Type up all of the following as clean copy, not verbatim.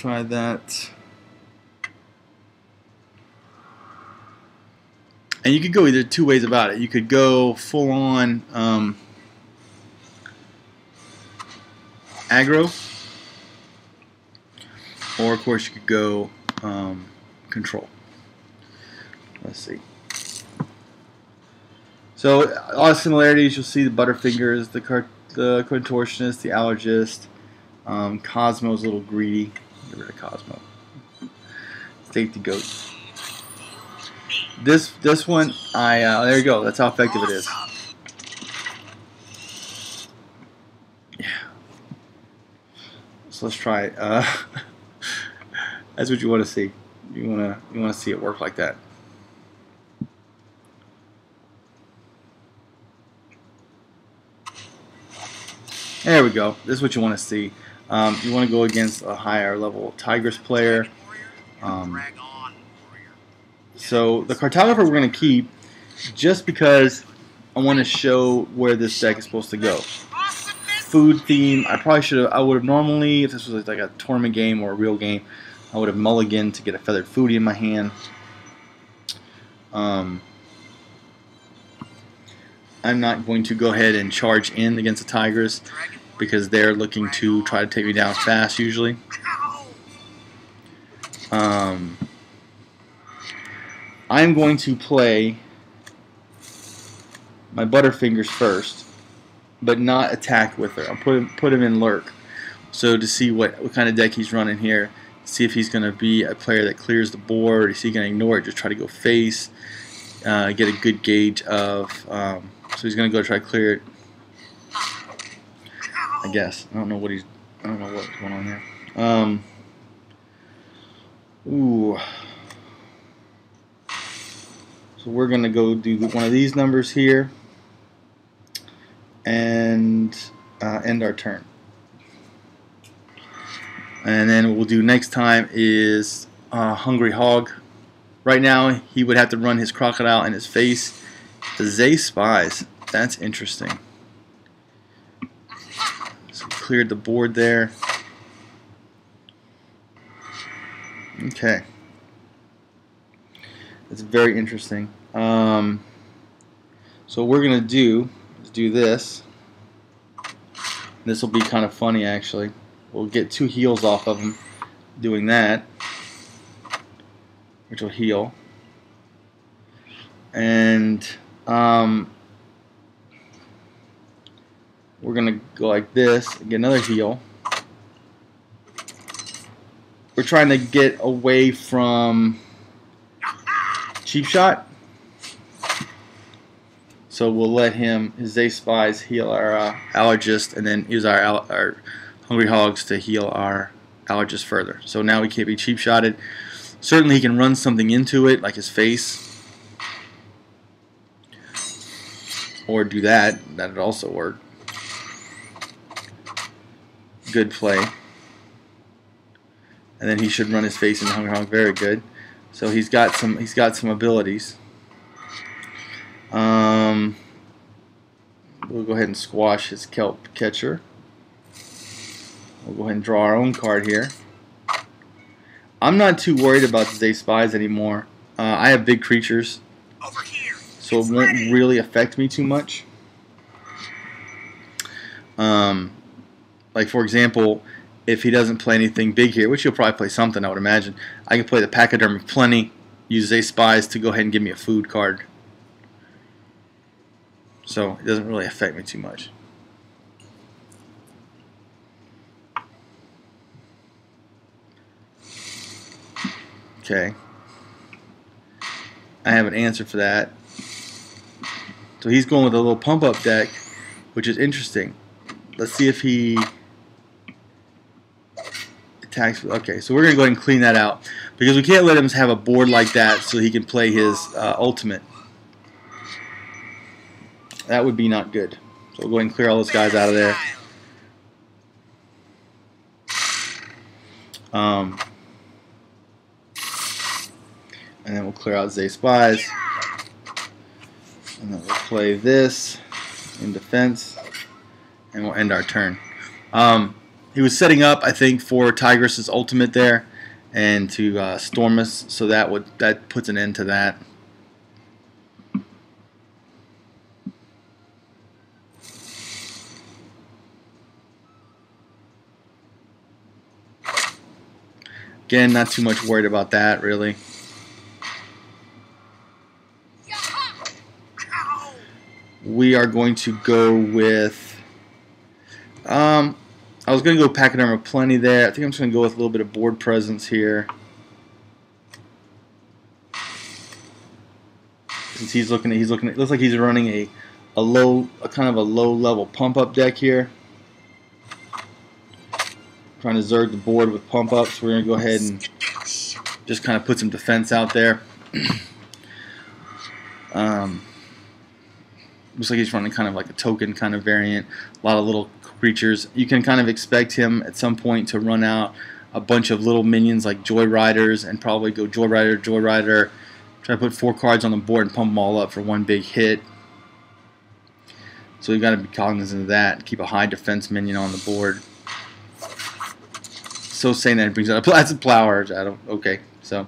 try that. And you could go either two ways about it. You could go full on aggro, or of course you could go control. Let's see. So a lot of similarities. You'll see the Butterfingers, the Contortionist, the Allergist. Cosmo's a little greedy. Get rid of Cosmo. Take the goat. This one, there you go. That's how effective it is. Yeah. So let's try it. That's what you want to see. You want to see it work like that. There we go. This is what you want to see. You want to go against a higher level Tigress player. So the Cartographer we're going to keep just because I want to show where this deck is supposed to go. Food theme. I would have normally, if this was like a tournament game or a real game, I would have mulliganed to get a feathered foodie in my hand. I'm not going to go ahead and charge in against the Tigress because they're looking to try to take me down fast usually. I'm going to play my Butterfingers first, but not attack with her. I'll put him in lurk, so to see what kind of deck he's running here. See if he's going to be a player that clears the board. Is he going to ignore it? Just try to go face. Get a good gauge of. So he's going to go try to clear it. I guess. I don't know what's going on there. Ooh. So we're going to go do one of these numbers here and end our turn. And then what we'll do next time is Hungry Hog. Right now he would have to run his Crocodile in his face. The Zay Spies. That's interesting. So cleared the board there. Okay. It's very interesting. So what we're going to do is do this. This will be kind of funny actually. We'll get 2 heals off of him doing that, which will heal. And we're going to go like this and get another heal. We're trying to get away from Cheap Shot. So we'll let him, his Zay Spies, heal our Allergist, and then use our Hungry Hogs to heal our Allergist further. So now he can't be cheap shotted. Certainly he can run something into it, like his face. Or do that. That would also work. Good play. And then he should run his face into Hungry Hog. Very good. So he's got some abilities. We'll go ahead and squash his Kelp Catcher. We'll go ahead and draw our own card here. I'm not too worried about the Zay Spies anymore. I have big creatures, so it won't really affect me too much. Like for example, if he doesn't play anything big here, which he'll probably play something, I would imagine, I can play the Pachydermic Plenty, use Zay Spies to go ahead and give me a food card. So it doesn't really affect me too much. Okay. I have an answer for that. So he's going with a little pump-up deck, which is interesting. Let's see if he attacks. Okay, so we're going to go ahead and clean that out, because we can't let him have a board like that so he can play his ultimate. That would be not good. So we'll go ahead and clear all those guys out of there. And then we'll clear out Zay Spies. And then we'll play this in defense. And we'll end our turn. He was setting up, I think, for Tigress's ultimate there, and to storm us. So that puts an end to that. Again, not too much worried about that, really. We are going to go with... I was going to go Pachyderma Plenty there. I think I'm just going to go with a little bit of board presence here. Since it looks like he's running a kind of a low level pump up deck here. Trying to zerg the board with pump ups. We're going to go ahead and just kind of put some defense out there. Looks like he's running kind of like a token kind of variant. A lot of little creatures. You can kind of expect him at some point to run out a bunch of little minions like Joy Riders and probably go Joy Rider, Joy Rider. Try to put 4 cards on the board and pump them all up for one big hit. So you've got to be cognizant of that. Keep a high defense minion on the board. So saying that it brings out a Placid Plower. Okay, so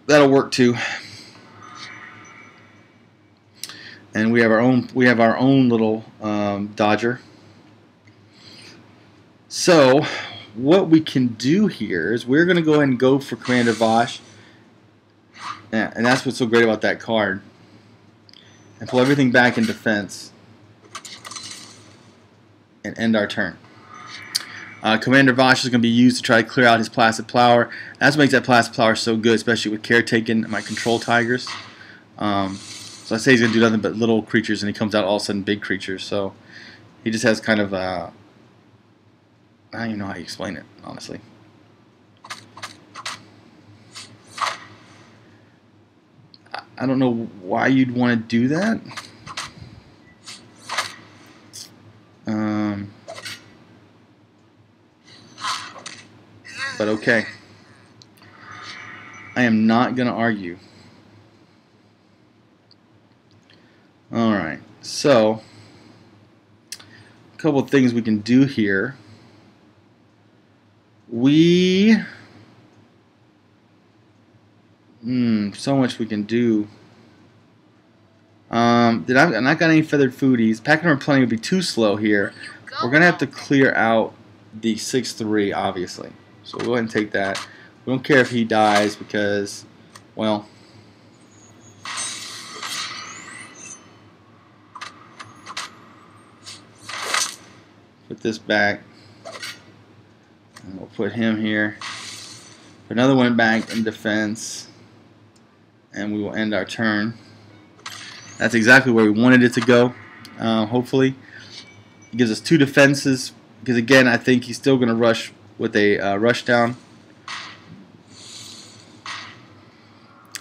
that'll work too. And we have our own little Dodger. So what we can do here is we're going to go ahead and go for Commander Vosh. Yeah, and that's what's so great about that card. And pull everything back in defense. And end our turn. Commander Vosh is going to be used to try to clear out his Placid Plower. That's what makes that Placid Plower so good, especially with Caretaken and my Control Tigers. So I say he's going to do nothing but little creatures, and he comes out all of a sudden big creatures. So he just has kind of I don't even know how you explain it, honestly. I don't know why you'd want to do that. But okay. I am not going to argue. Alright, so a couple of things we can do here. So much we can do. I'm not got any feathered foodies. Pachyderma Plenty would be too slow here. We're gonna have to clear out the 6/3, obviously. So we'll go ahead and take that. We don't care if he dies because, well, put this back. And we'll put him here. Put another one back in defense. And we will end our turn. That's exactly where we wanted it to go, hopefully. It gives us 2 defenses. Because again, I think he's still going to rush with a rush down.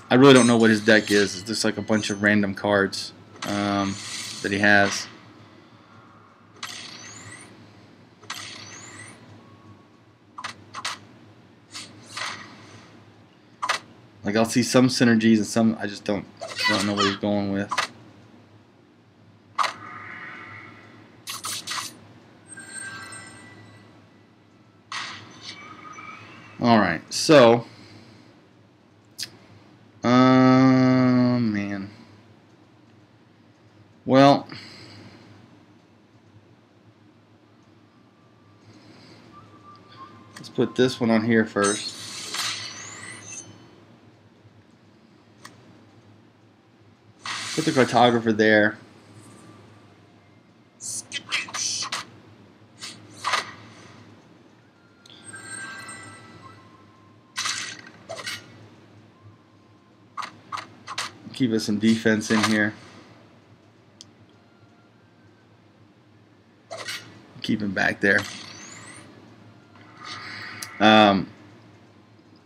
I really don't know what his deck is. It's just like a bunch of random cards that he has. Like I'll see some synergies and some I just don't know what he's going with. Alright, so man. Well, let's put this one on here first. Put the cartographer there. Keep us some defense in here. Keep him back there.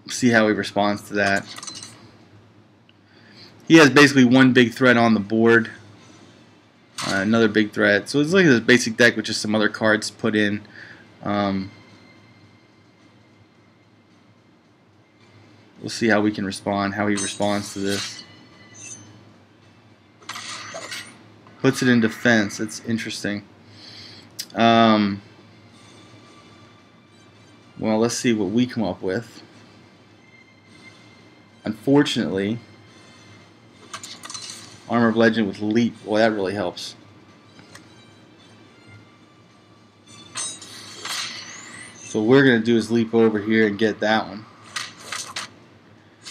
See how he responds to that. He has basically one big threat on the board. Another big threat. So it's like this basic deck with just some other cards put in. We'll see how we can respond, how he responds to this. Puts it in defense. It's interesting. Well, let's see what we come up with. Unfortunately, Armor of Legend with Leap. Well, that really helps. So what we're going to do is leap over here and get that one,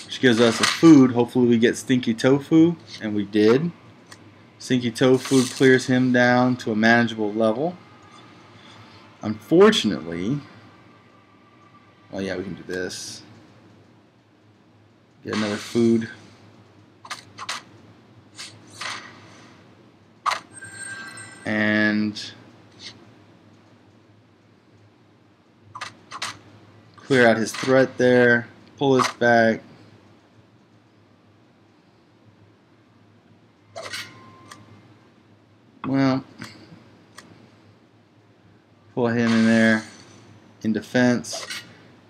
which gives us a food. Hopefully we get Stinky Tofu, and we did. Stinky Tofu clears him down to a manageable level. Unfortunately, well, yeah, we can do this. Get another food. And clear out his threat there. Pull this back. Well, pull him in there in defense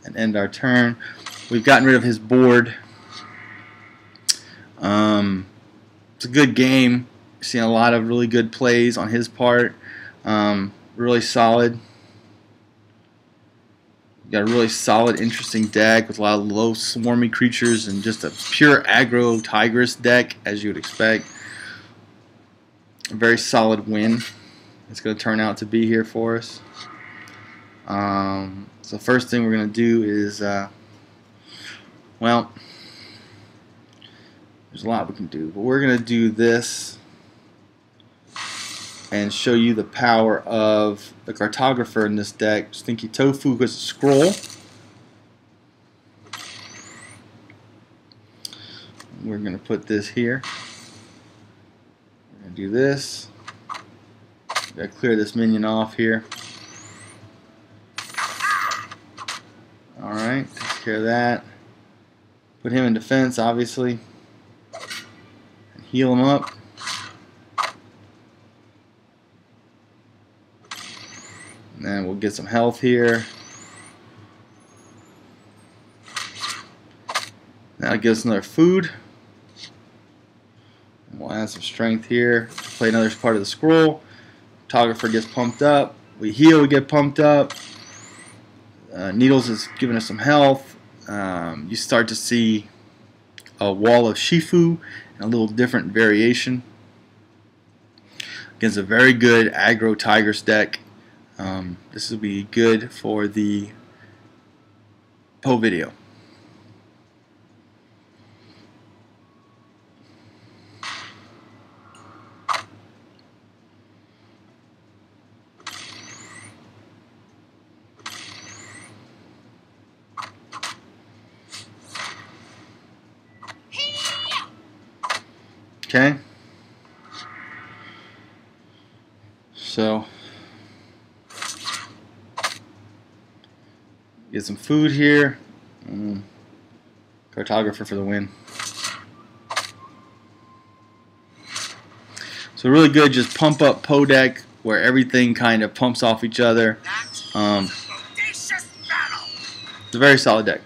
and end our turn. We've gotten rid of his board. It's a good game. Seeing a lot of really good plays on his part. Really solid. Got a really solid, interesting deck with a lot of low swarmy creatures and just a pure aggro Tigress deck, as you would expect. A very solid win. It's going to turn out to be here for us. So first thing we're going to do is, well, there's a lot we can do, but we're going to do this and show you the power of the Cartographer in this deck. Stinky Tofu gets a scroll. We're going to put this here. We're going to do this. Got to clear this minion off here. Alright, takes care of that. Put him in defense, obviously. And heal him up. And then we'll get some health here. Now it gives us another food. And we'll add some strength here. Play another part of the scroll. Photographer gets pumped up. We heal, we get pumped up. Needles is giving us some health. You start to see a wall of Shifu and a little different variation against a very good aggro Tigress deck. This will be good for the Poe video. Okay, so get some food here. Cartographer for the win. So really good, just pump up Poe deck where everything kind of pumps off each other. It's a very solid deck.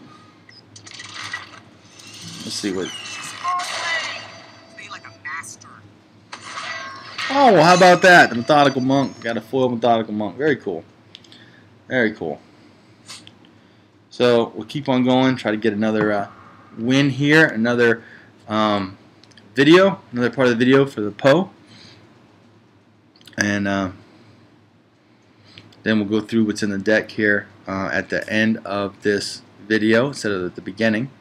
Let's see what. Oh, well, how about that? The Methodical Monk. Got a foil Methodical Monk. Very cool. Very cool. So we'll keep on going. Try to get another win here. Another video. Another part of the video for the Poe. And then we'll go through what's in the deck here at the end of this video instead of at the beginning.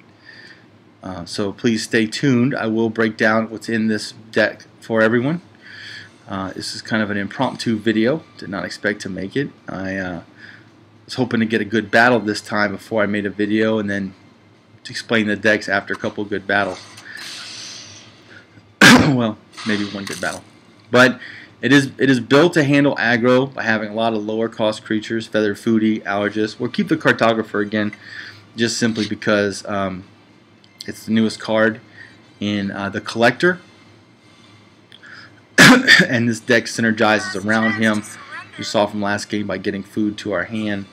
So please stay tuned. I will break down what's in this deck for everyone. This is kind of an impromptu video. Did not expect to make it. I was hoping to get a good battle this time before I made a video and then to explain the decks after a couple of good battles. Well, maybe one good battle. But it is built to handle aggro by having a lot of lower cost creatures, Feather Foodie, Allergist. We'll keep the Cartographer again just simply because it's the newest card in the Collector. And this deck synergizes around him. You saw from last game by getting food to our hand.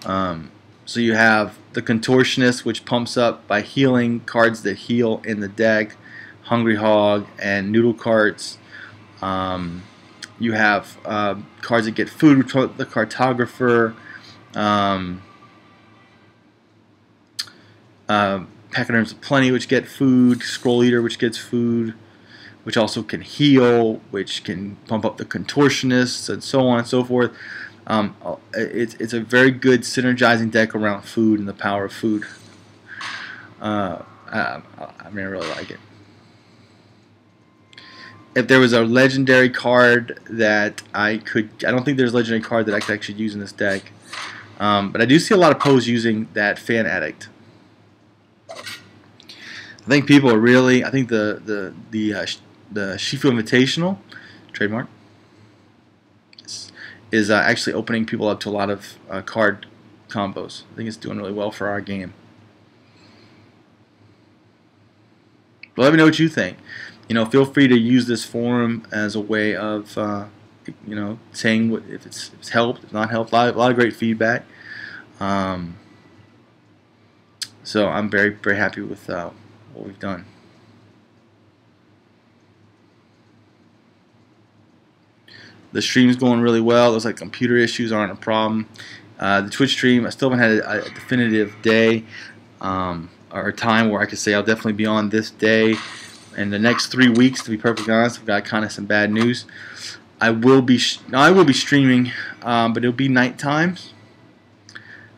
So you have the Contortionist, which pumps up by healing cards that heal in the deck. Hungry Hog and Noodle Carts. You have cards that get food, the Cartographer. Um, Pachyderms of Plenty, which get food. Scroll Eater, which gets food, which also can heal, which can pump up the Contortionists, and so on and so forth. It's a very good synergizing deck around food and the power of food. I really like it. If there was a legendary card that I don't think there's a legendary card that I could actually use in this deck. But I do see a lot of pros using that Fan Addict. I think people are really, I think the Shifu Invitational, trademark, is actually opening people up to a lot of card combos. I think it's doing really well for our game. But let me know what you think. Feel free to use this forum as a way of, saying if it's helped, if not helped. A lot of great feedback. So I'm very, very happy with what we've done. The stream's going really well. Looks like computer issues aren't a problem. The Twitch stream, I still haven't had a definitive day or time where I could say I'll definitely be on this day. In the next 3 weeks, to be perfectly honest, I've got kind of some bad news. I will be streaming, but it'll be night times.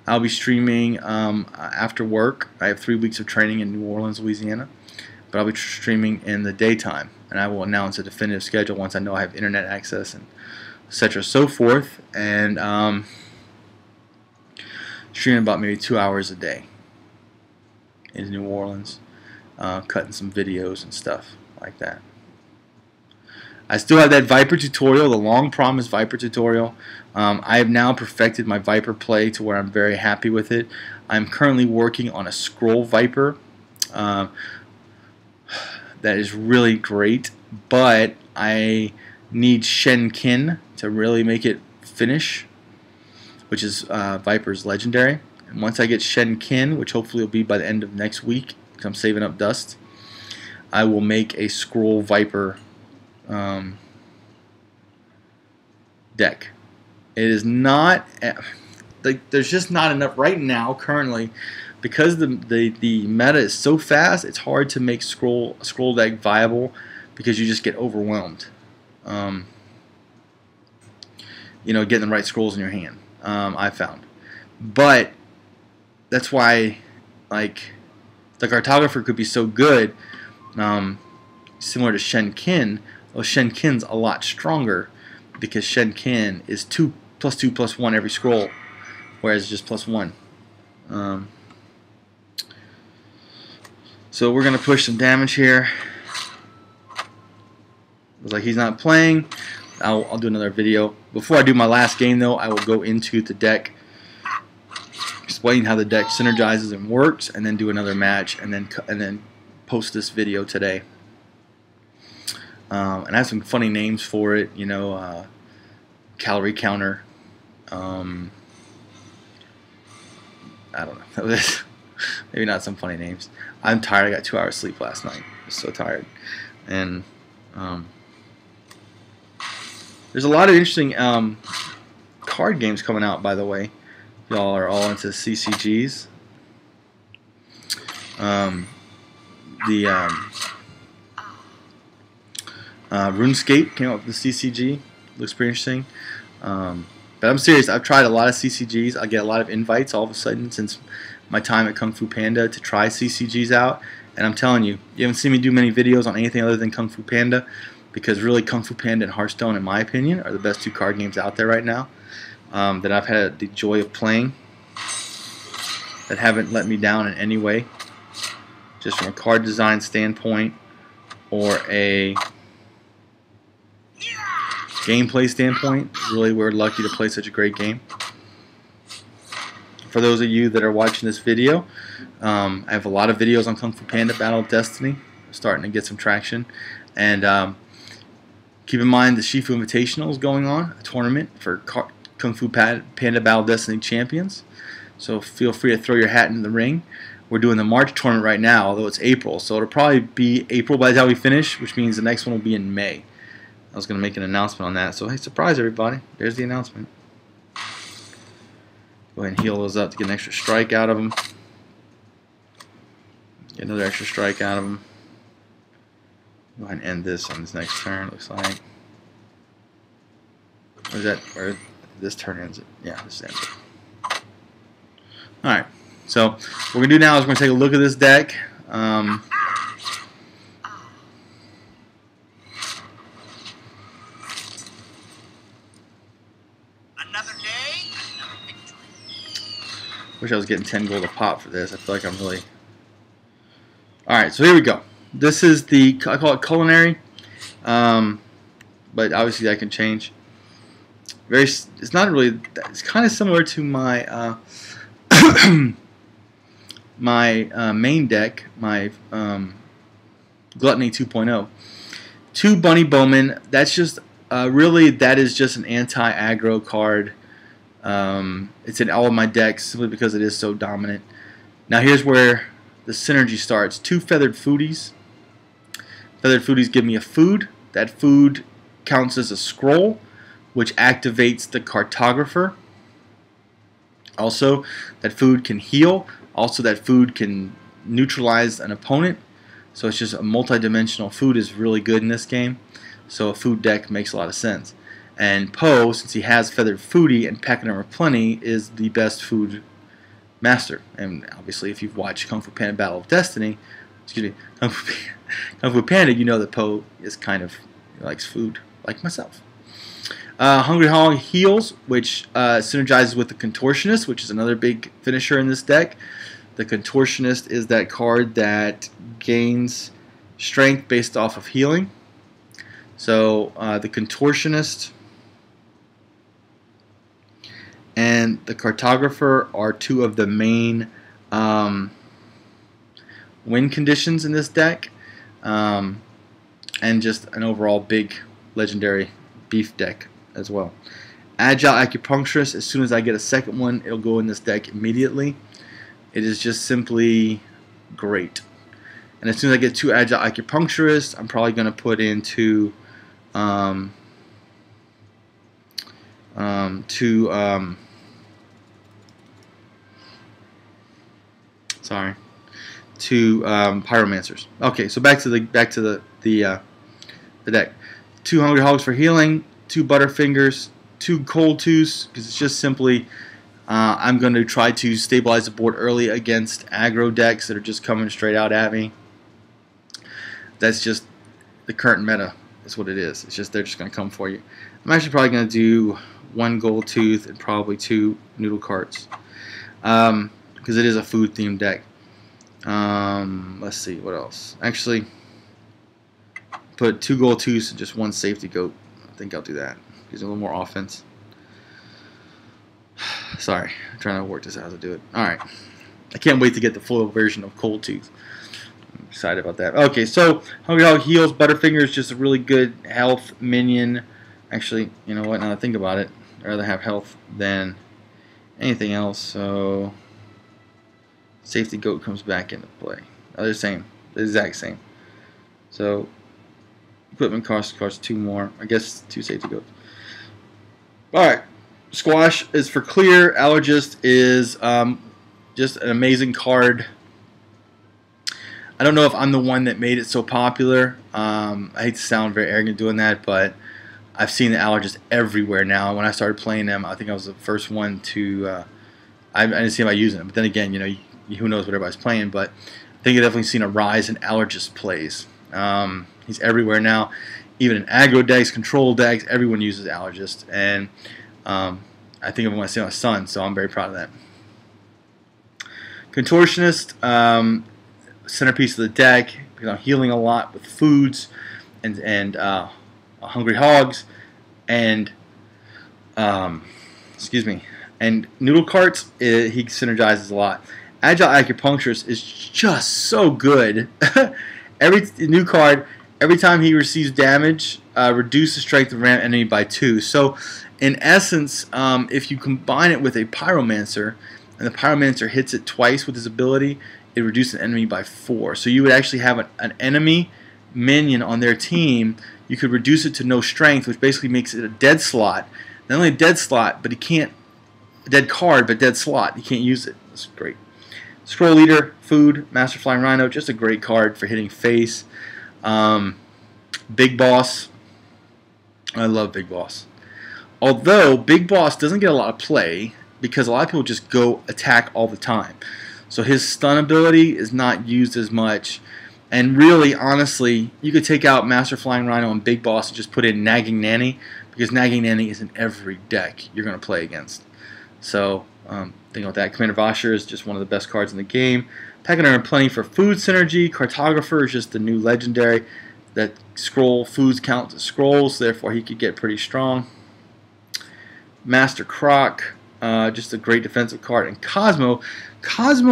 I'll be streaming after work. I have 3 weeks of training in New Orleans, Louisiana, but I'll be streaming in the daytime, and I will announce a definitive schedule once I know I have internet access and etc. so forth. And streaming about maybe 2 hours a day in New Orleans. Cutting some videos and stuff like that. I still have that Viper tutorial, the long promised Viper tutorial. I have now perfected my Viper play to where I'm very happy with it. I'm currently working on a Scroll Viper that is really great, but I need Shen Qin to really make it finish, which is Viper's legendary. And once I get Shen Qin, which hopefully will be by the end of next week, I'm saving up dust, I will make a Scroll Viper deck. It is not there's just not enough right now currently, because the meta is so fast. It's hard to make scroll deck viable because you just get overwhelmed. Getting the right scrolls in your hand. I found, but that's why the cartographer could be so good, similar to Shen Qin. Well, Shen Qin's a lot stronger because Shen Qin is 2+2+1 every scroll, whereas just +1. So we're going to push some damage here. Looks like he's not playing. I'll do another video. Before I do my last game, though, I will go into the deck, explain how the deck synergizes and works, and then do another match, and then post this video today. And I have some funny names for it, calorie counter. I don't know. Maybe not some funny names. I'm tired. I got 2 hours sleep last night. I'm so tired. And there's a lot of interesting card games coming out, by the way. Y'all are all into CCGs. RuneScape came up with the CCG. Looks pretty interesting. But I'm serious. I've tried a lot of CCGs. I get a lot of invites all of a sudden since my time at Kung Fu Panda to try CCGs out. And I'm telling you, you haven't seen me do many videos on anything other than Kung Fu Panda, because really Kung Fu Panda and Hearthstone, in my opinion, are the best 2 card games out there right now that I've had the joy of playing, that haven't let me down in any way, just from a card design standpoint or a gameplay standpoint. Really, we're lucky to play such a great game. For those of you that are watching this video, I have a lot of videos on Kung Fu Panda Battle of Destiny. I'm starting to get some traction. And keep in mind the Shifu Invitational is going on, a tournament for Kung Fu Panda Battle of Destiny champions. So feel free to throw your hat in the ring. We're doing the March tournament right now, although it's April. So it'll probably be April by the time we finish, which means the next one will be in May. I was going to make an announcement on that. So hey, surprise everybody. There's the announcement. Go Go ahead and heal those up to get an extra strike out of them. Get another extra strike out of them. Go ahead and end this on this next turn, looks like. Or is that, or this turn ends it? Yeah, this ends it. Alright, so what we're going to do now is we're going to take a look at this deck. Wish I was getting 10 gold a pop for this. I feel like I'm really... Alright, so here we go. This is the, I call it culinary, but obviously that can change. It's not really, it's kind of similar to my my main deck, my Gluttony 2.0. 2 Bunny Bowman, that's just, really that is just an anti-aggro card. It's in all of my decks simply because it is so dominant. Now here's where the synergy starts. 2 Feathered Foodies. Feathered Foodies give me a food. That food counts as a scroll, which activates the Cartographer. Also, that food can heal. Also, that food can neutralize an opponent. So it's just a multi-dimensional food is really good in this game. So a food deck makes a lot of sense. And Poe, since he has Feathered Foodie and Pack Number Plenty, is the best food master. And obviously, if you've watched Kung Fu Panda Battle of Destiny, excuse me, Kung Fu Panda, you know that Poe is kind of likes food, like myself. Hungry Hog heals, which synergizes with the Contortionist, which is another big finisher in this deck. The Contortionist is that card that gains strength based off of healing. So the Contortionist and the Cartographer are 2 of the main win conditions in this deck, and just an overall big legendary beef deck as well. Agile Acupuncturist, as soon as I get a second one, it'll go in this deck immediately. It is just simply great. And as soon as I get 2 Agile Acupuncturists, I'm probably going to put in 2 Pyromancers. Okay, so back to the deck. 2 Hungry Hogs for healing, 2 Butterfingers, 2 Cold Tooths, because it's just simply I'm going to try to stabilize the board early against aggro decks that are just coming straight out at me. That's just the current meta. That's what it is. It's just they're just going to come for you. I'm actually probably going to do 1 Gold Tooth and probably 2 Noodle Carts, because it is a food themed deck. Let's see what else. Actually, put 2 Gold Tooths and just 1 Safety Goat. I think I'll do that. Gives a little more offense. Sorry, I'm trying to work this out how to do it. Alright. I can't wait to get the full version of Cold Tooth. I'm excited about that. Okay, so Hungry Hog heals. Butterfinger is just a really good health minion. Actually, you know what, now that I think about it, I'd rather have health than anything else. So Safety Goat comes back into play. Oh, they're the same. The exact same. So equipment costs 2 more. I guess 2 Safety Goats. Alright. Squash is for clear. Allergist is just an amazing card. I don't know if I'm the one that made it so popular. I hate to sound very arrogant doing that, but I've seen the Allergist everywhere now. When I started playing them, I think I was the first one to... I didn't see anybody using them. But then again, you know, who knows what everybody's playing. But I think I've definitely seen a rise in Allergist plays. He's everywhere now. Even in aggro decks, control decks, everyone uses Allergist. And I think I'm going to see my son, so I'm very proud of that. Contortionist, centerpiece of the deck, because I'm healing a lot with foods and Hungry Hogs, and excuse me, and Noodle Carts. He synergizes a lot. Agile Acupuncturist is just so good. Every new card, every time he receives damage, reduce the strength of a random enemy by 2. So in essence, if you combine it with a Pyromancer, and the Pyromancer hits it twice with his ability, it reduces an enemy by 4. So you would actually have an enemy minion on their team. You could reduce it to no strength, which basically makes it a dead slot. Not only a dead slot, but he can't dead card, but dead slot. You can't use it. That's great. Scroll Leader, Food, Master Flying Rhino, just a great card for hitting face. Big Boss. I love Big Boss. Although Big Boss doesn't get a lot of play because a lot of people just go attack all the time. So his stun ability is not used as much. And really, honestly, you could take out Master Flying Rhino and Big Boss and just put in Nagging Nanny, because Nagging Nanny is in every deck you're going to play against. So, think about that. Commander Vasher is just one of the best cards in the game. Packing and Plenty for food synergy. Cartographer is just the new legendary that foods count as scrolls, therefore he could get pretty strong. Master Croc, just a great defensive card. And Cosmo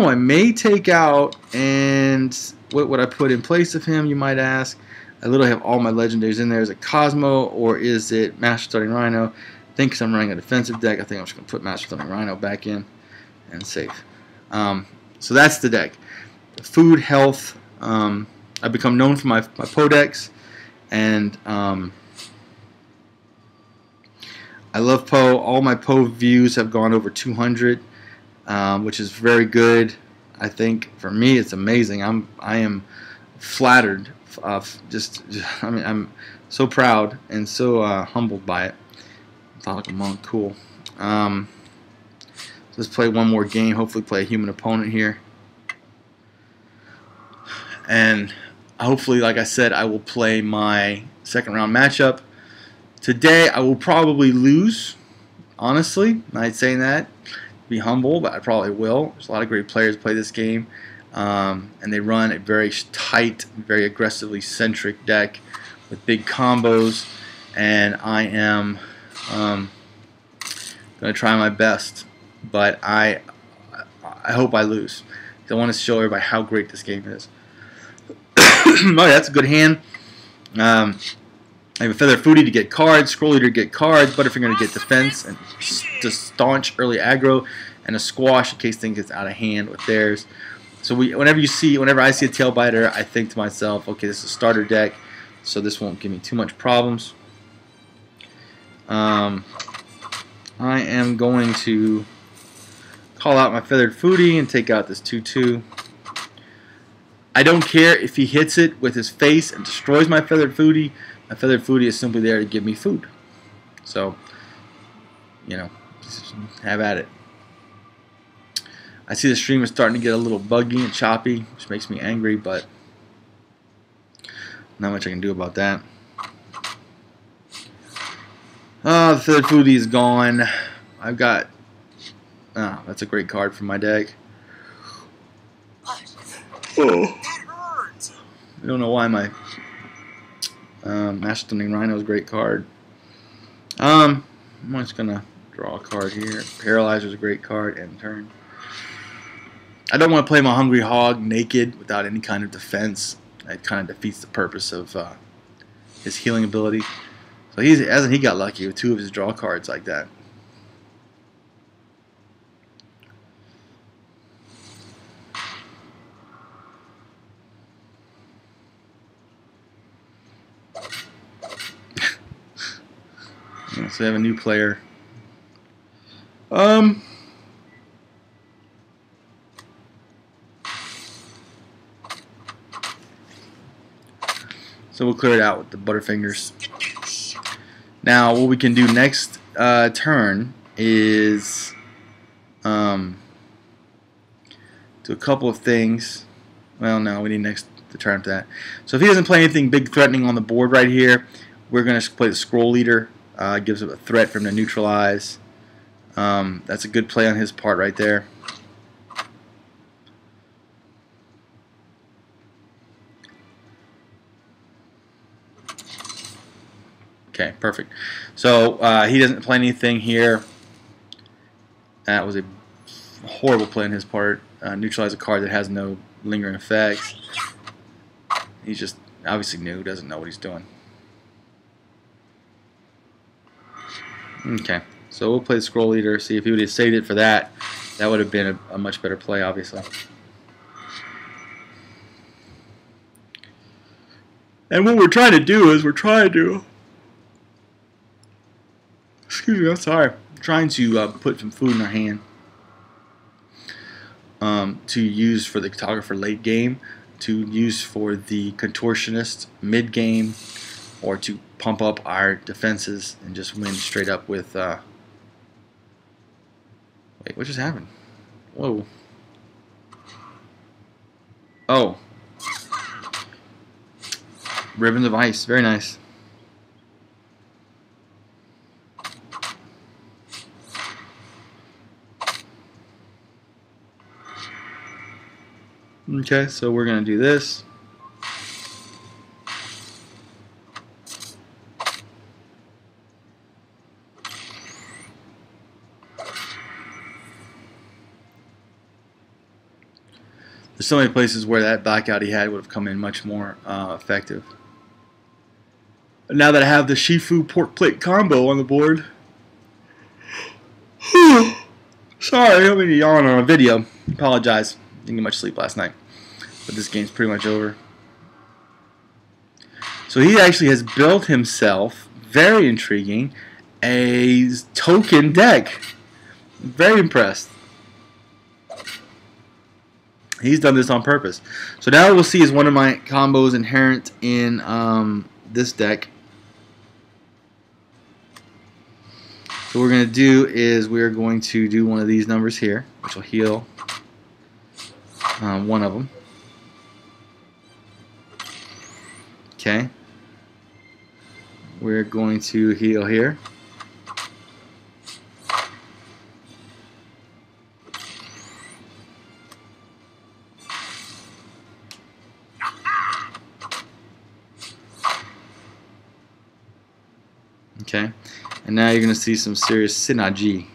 I may take out, and what would I put in place of him, you might ask? I literally have all my legendaries in there. Is it Cosmo or is it Master Stunning Rhino? I think because I'm running a defensive deck, I think I'm just going to put Master Stunning Rhino back in and save. So that's the deck. Food, health. I've become known for my Podex, and I love Poe. All my Poe views have gone over 200, which is very good. I think for me it's amazing. I am flattered. I'm so proud and so humbled by it. Methodical Monk, cool. Let's play one more game. Hopefully, play a human opponent here, and hopefully, like I said, I will play my second round matchup. Today, I will probably lose. Honestly, not saying that. Be humble, but I probably will. There's a lot of great players who play this game, and they run a very tight, very aggressively centric deck with big combos, and I am going to try my best, but I hope I lose. I want to show everybody how great this game is. Oh, that's a good hand. I have a Feather Foodie to get cards, Scroll Leader to get cards, Butterfinger to get defense, and to staunch early aggro, and a Squash in case things get out of hand with theirs. So whenever I see a Tailbiter, I think to myself, okay, this is a starter deck, so this won't give me too much problems. I am going to call out my Feathered Foodie and take out this 2/2. I don't care if he hits it with his face and destroys my Feathered Foodie. My Feathered Foodie is simply there to give me food. So, just have at it. I see the stream is starting to get a little buggy and choppy, which makes me angry, but not much I can do about that. The Feathered Foodie is gone. I've got... that's a great card for my deck. Oh. I don't know why my Master Stunning Rhino is a great card. I'm just going to draw a card here. Paralyzer is a great card. End turn. I don't want to play my Hungry Hog naked without any kind of defense. It kind of defeats the purpose of his healing ability. So hasn't he got lucky with 2 of his draw cards like that. So we have a new player. So we'll clear it out with the Butterfingers. Now, what we can do next turn is do a couple of things. Well, no, we need the turn after that. So if he doesn't play anything big threatening on the board right here, we're going to play the Scroll Leader. Gives him a threat for him to neutralize. That's a good play on his part right there. Okay, perfect. So he doesn't play anything here. That was a horrible play on his part. Neutralize a card that has no lingering effects. He's just obviously new, doesn't know what he's doing. Okay, so we'll play the Scroll Leader, see if he would have saved it for that. That would have been a much better play, obviously. And what we're trying to do is excuse me, I'm sorry. trying to put some food in our hand to use for the cartographer late game, to use for the contortionist mid game, or to pump up our defenses and just win straight up with. Wait, what just happened? Whoa. Oh. Ribbons of ice. Very nice. Okay, so we're going to do this. There's so many places where that blackout he had would have come in much more effective. Now that I have the Shifu pork plate combo on the board. Sorry, I don't mean to yawn on a video. Apologize. Didn't get much sleep last night. But this game's pretty much over. So he actually has built himself, very intriguing, a token deck. Very impressed. He's done this on purpose. So now we'll see is one of my combos inherent in this deck. So what we're going to do is we're going to do one of these numbers here, which will heal one of them. Okay. We're going to heal here. Okay, and now you're going to see some serious synergy.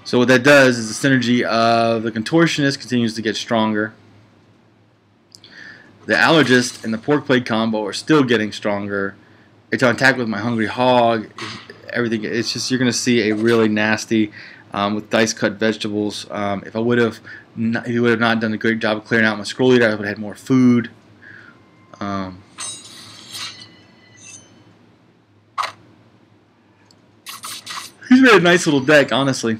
So what that does is the synergy of the contortionist continues to get stronger. The allergist and the pork plate combo are still getting stronger. It's on attack with my hungry hog. Everything. It's just you're going to see a really nasty with dice cut vegetables. If I would have. He would have not done a great job of clearing out my scroll leader. I would have had more food. He's made a nice little deck, honestly.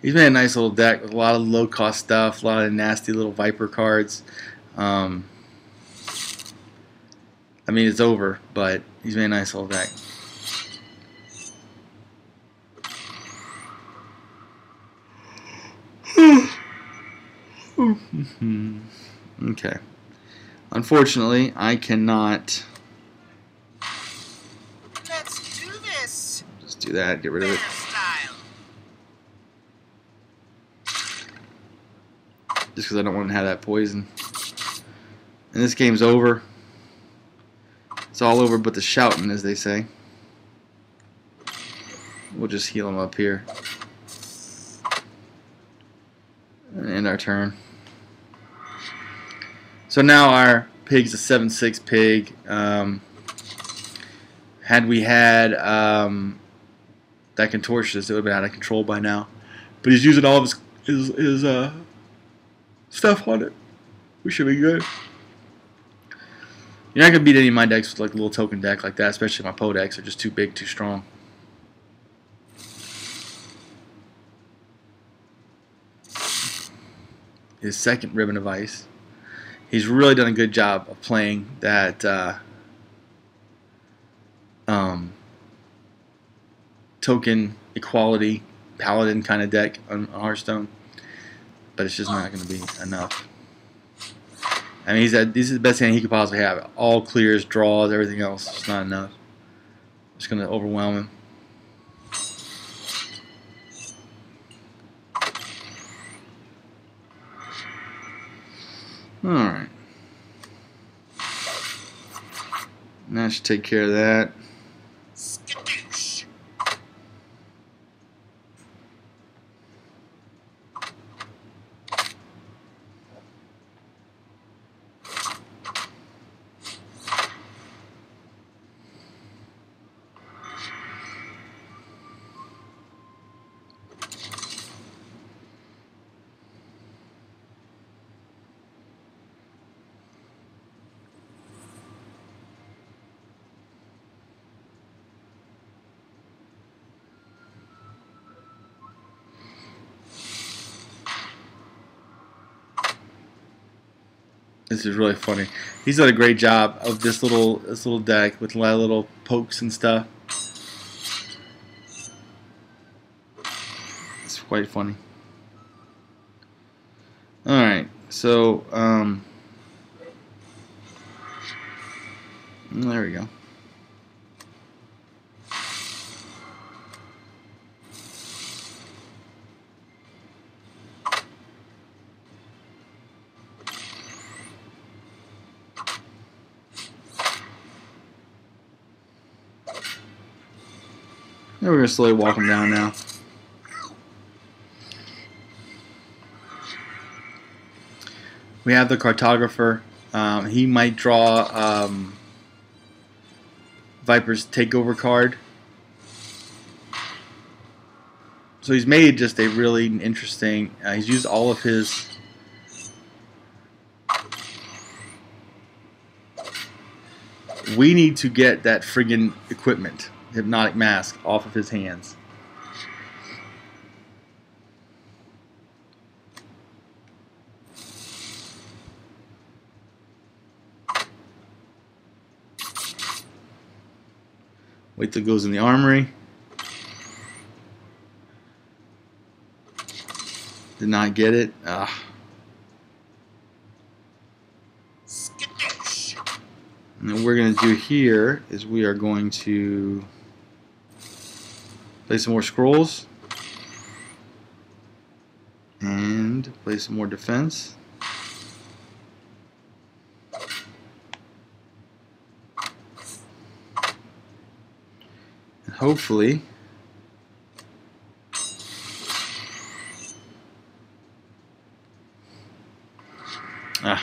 He's made a nice little deck with a lot of low-cost stuff, a lot of nasty little Viper cards. I mean, it's over, but he's made a nice little deck. Okay. Unfortunately, I cannot. Let's do this. Just do that. Get rid of it. Just because I don't want to have that poison. And this game's over. It's all over but the shouting, as they say. We'll just heal him up here. And end our turn. So now our pig's a 7/6 pig. Had we had that contortionist, it would have been out of control by now. But he's using all of his stuff on it. We should be good. You're not going to beat any of my decks with like a little token deck like that, especially my Poe decks are just too big, too strong. His second ribbon of ice. He's really done a good job of playing that token equality paladin kind of deck on Hearthstone, but it's just not going to be enough. I mean, this is the best hand he could possibly have. All clears, draws, everything else. It's not enough. It's going to overwhelm him. Alright. That should take care of that. This is really funny. He's done a great job of this little deck with a lot of little pokes and stuff. It's quite funny. All right, so there we go. And we're going to slowly walk him down now. We have the cartographer. He might draw Viper's takeover card. So he's made just a really interesting. He's used all of his. We need to get that friggin' equipment, hypnotic mask, off of his hands. Wait till it goes in the armory. Did not get it. And what we're going to do here is we are going to play some more scrolls and play some more defense. And hopefully and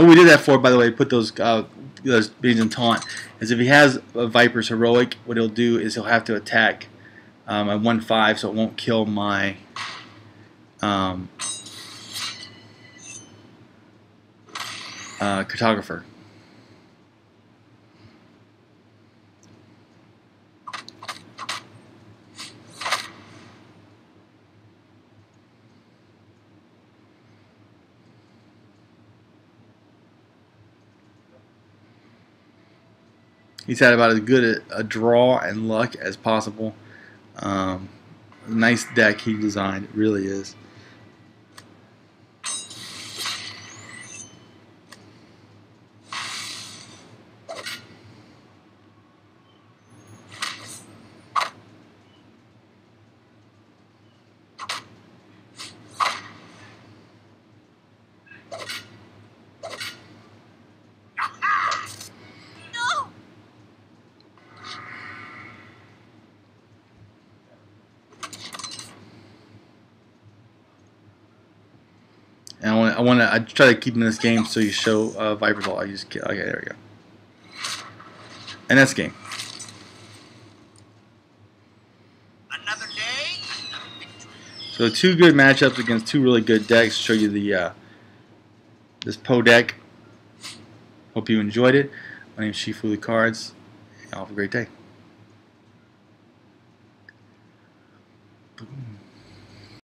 what we did that for, by the way, put those beings in taunt, is if he has a Viper's Heroic, what he'll do is he'll have to attack at 1/5, so it won't kill my cartographer. He's had about as good a draw and luck as possible. Nice deck he designed, it really is. And I try to keep him in this game so you show Viper's all. Okay, there we go. And that's game. Another day, another victory. So two good matchups against two really good decks. Show you the this Poe deck. Hope you enjoyed it. My name is Shifu the Cards. Have a great day.